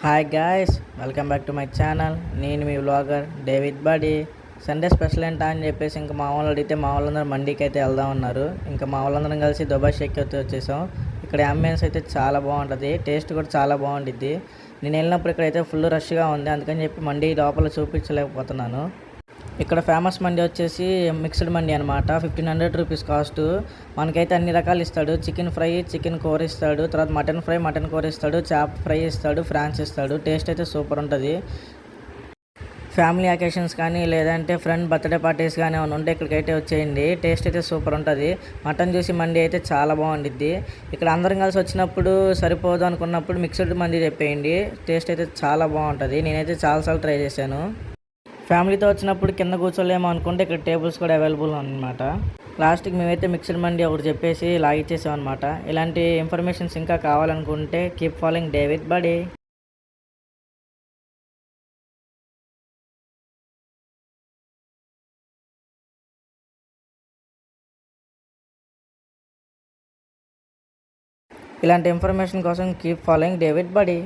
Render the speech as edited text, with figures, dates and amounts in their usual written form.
Hi guys, welcome back to my channel. నేను మీ vlogger David buddy. Sunday special ఏంటా అని చెప్పేసి ఇంకా మా వాళ్ళు అడిగితే మా వాళ్ళందరూ మండీకి అయితే వెళ్దాం ఉన్నారు. ఇంకా మా వాళ్ళందరం కలిసి దుబాయ్ షేక్ అయితే వచ్చేసాం. ఇక్కడ అంబియన్స్ అయితే చాలా బాగుంటుంది, టేస్ట్ కూడా చాలా బాగుంటుంది. నేను వెళ్ళినప్పుడు ఇక్కడైతే ఫుల్ రష్గా ఉంది, అందుకని చెప్పి మండీ లోపల చూపించలేకపోతున్నాను. ఇక్కడ ఫేమస్ మండి వచ్చేసి మిక్స్డ్ మండి అనమాట. 1500 రూపీస్ కాస్ట్. మనకైతే అన్ని రకాలు ఇస్తాడు. చికెన్ ఫ్రై, చికెన్ కూర ఇస్తాడు, తర్వాత మటన్ ఫ్రై, మటన్ కూర ఇస్తాడు, చేప ఫ్రై ఇస్తాడు, ఫ్రాన్స్ ఇస్తాడు. టేస్ట్ అయితే సూపర్ ఉంటుంది. ఫ్యామిలీ అకేషన్స్ కానీ లేదంటే ఫ్రెండ్ బర్త్డే పార్టీస్ కానీ ఏమైనా ఉంటే ఇక్కడికైతే వచ్చేయండి. టేస్ట్ అయితే సూపర్ ఉంటుంది. మటన్ చూసి మండి అయితే చాలా బాగుండిద్ది. ఇక్కడ అందరం కలిసి వచ్చినప్పుడు సరిపోదు అనుకున్నప్పుడు మిక్స్డ్ మండి చెప్పేయండి. టేస్ట్ అయితే చాలా బాగుంటుంది. నేనైతే చాలాసార్లు ట్రై చేశాను. ఫ్యామిలీతో వచ్చినప్పుడు కింద కూర్చోలేమో అనుకుంటే ఇక్కడ టేబుల్స్ కూడా అవైలబుల్ అనమాట. లాస్ట్కి మేమైతే మిక్స్డ్ మండి ఒకటి చెప్పేసి లాగిచ్చేసాం అనమాట. ఇలాంటి ఇన్ఫర్మేషన్స్ ఇంకా కావాలనుకుంటే కీప్ ఫాలోయింగ్ డేవిడ్ బడీ. ఇలాంటి ఇన్ఫర్మేషన్ కోసం కీప్ ఫాలోయింగ్ డేవిడ్ బడీ.